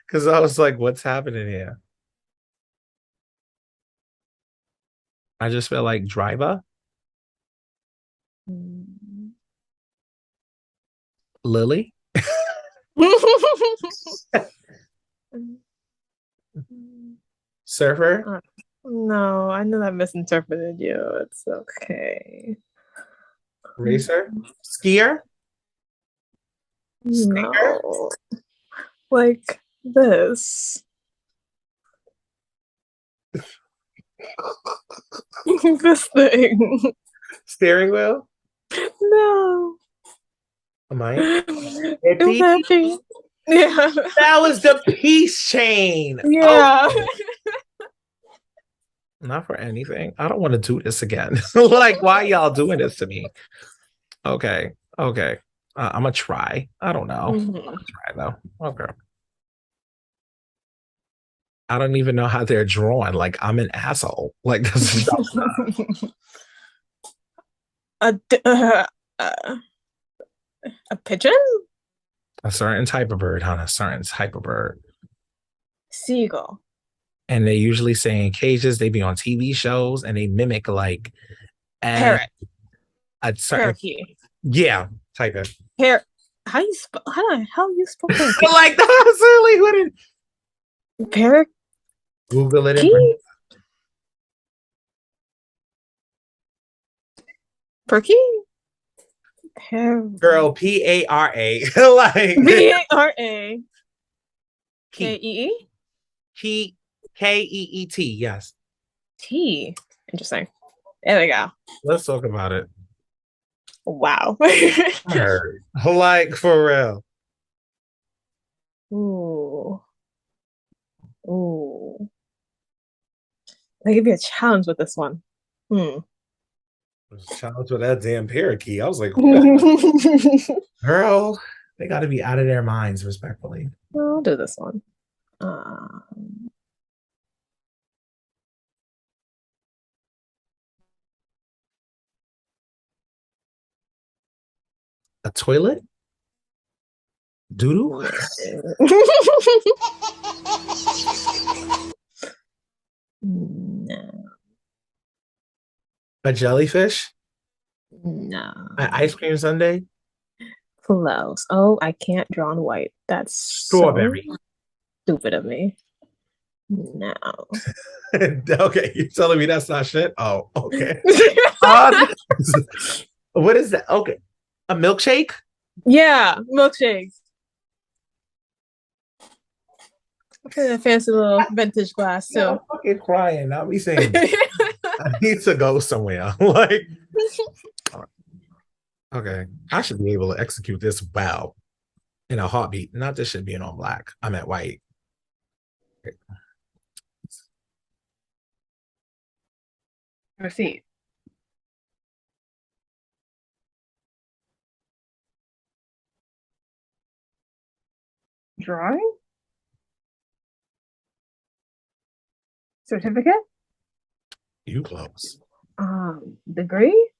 because I was like, what's happening here? I just feel like driver. Lily? Surfer? No, I know I misinterpreted you. It's okay. Racer? Skier? No. Like this. This thing. Steering wheel? No. Am I? It was happy. Yeah. That was the peace chain. Yeah. Oh. Not for anything. I don't want to do this again. Like, why y'all doing this to me? Okay. I'm gonna try. I don't know. I'm gonna try though. Okay. I don't even know how they're drawn. Like, I'm an asshole. Like, this is a pigeon? a certain type of bird, huh? A certain type of bird. Seagull. And they usually say in cages, they be on TV shows and they mimic like parrot. A certain Parakeet. Yeah, type it. How the hell you spell parakeet? Like that silly wouldn't Parakeet. Google it. Parakeet. Girl, P-A-R-A. Like P-A-R-A. K-E-E? K-E-E-T, yes. T. Interesting. There we go. Let's talk about it. Wow. Like, for real. Ooh. I'll give you a challenge with this one. Challenge with that damn parakeet. I was like, girl, they got to be out of their minds, respectfully. I'll do this one. A toilet? Doodoo? No. A jellyfish? No. An ice cream sundae? Close. Oh, I can't draw on white. That's strawberry. So stupid of me. No. Okay, you're telling me that's not shit? Oh, okay. What is that? Okay. A milkshake? Yeah, milkshakes. a fancy little vintage glass too. I'm fucking crying. Not me saying I need to go somewhere. Like, okay, I should be able to execute this wow in a heartbeat. Not this shit being on black. I'm at white. Okay. Receipt. Drawing? Certificate? You close. Degree?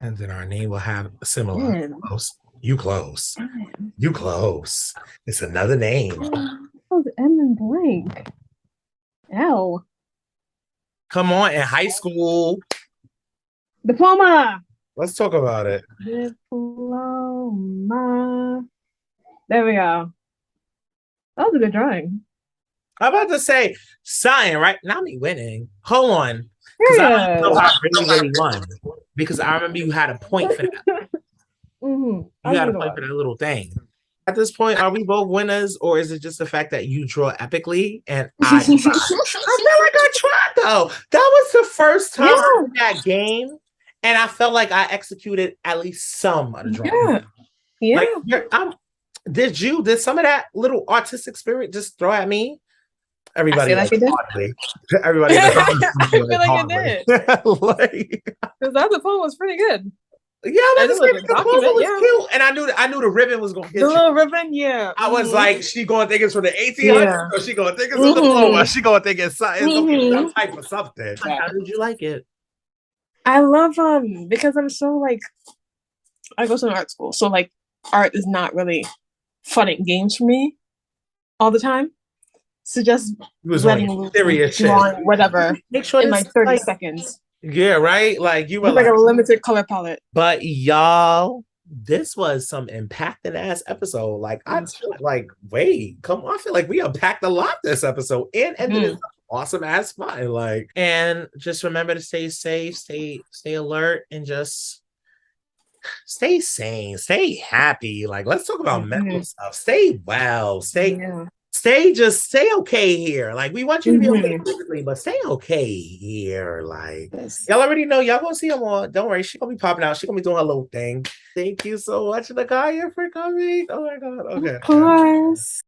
And then our name will have a similar. Man. Close. You close. You close. It's another name. Oh, the M in blank. L. Come on, in high school. Diploma. Let's talk about it. Diploma. There we go. That was a good drawing. I'm about to say sign, right? Not me winning. Hold on. Because I don't know how I really won. Because I remember you had a point for that. Mm-hmm. You had a point for that little thing. At this point, are we both winners, or is it just the fact that you draw epically and I tried? I feel like I tried though. That was the first time in that game, and I felt like I executed at least some of the drawing. Yeah. Like, did some of that little artistic spirit just throw at me? Everybody, I feel like hardly. Everybody, I feel like it did. Like, because the other phone was pretty good. Yeah, the proposal was cute, and I knew the ribbon was gonna hit the little ribbon. Yeah, I was like, she gonna think it's for the 1800s, or she gonna think it's for the diploma. She gonna think it's some type of something. How did you like it? I love because I'm so like, I go to an art school, so like art is not really fun and games for me all the time. So just letting loose, serious drawing, shit. whatever, Make sure in like 30 seconds. Yeah, right? Like you were like a limited color palette. But y'all, this was some impacting ass episode. Like I like, wait, come on. I feel like we unpacked a lot this episode and ended this awesome ass spot. Like, and just remember to stay safe, stay alert, and just stay sane, stay happy. Like, let's talk about mental stuff. Stay well, stay okay here. Like, we want you to be okay physically, but stay okay here. Like, y'all already know, y'all gonna see her more. Don't worry, she gonna be popping out. She gonna be doing her little thing. Thank you so much, Nakaya, for coming. Oh my god. Okay. Of course.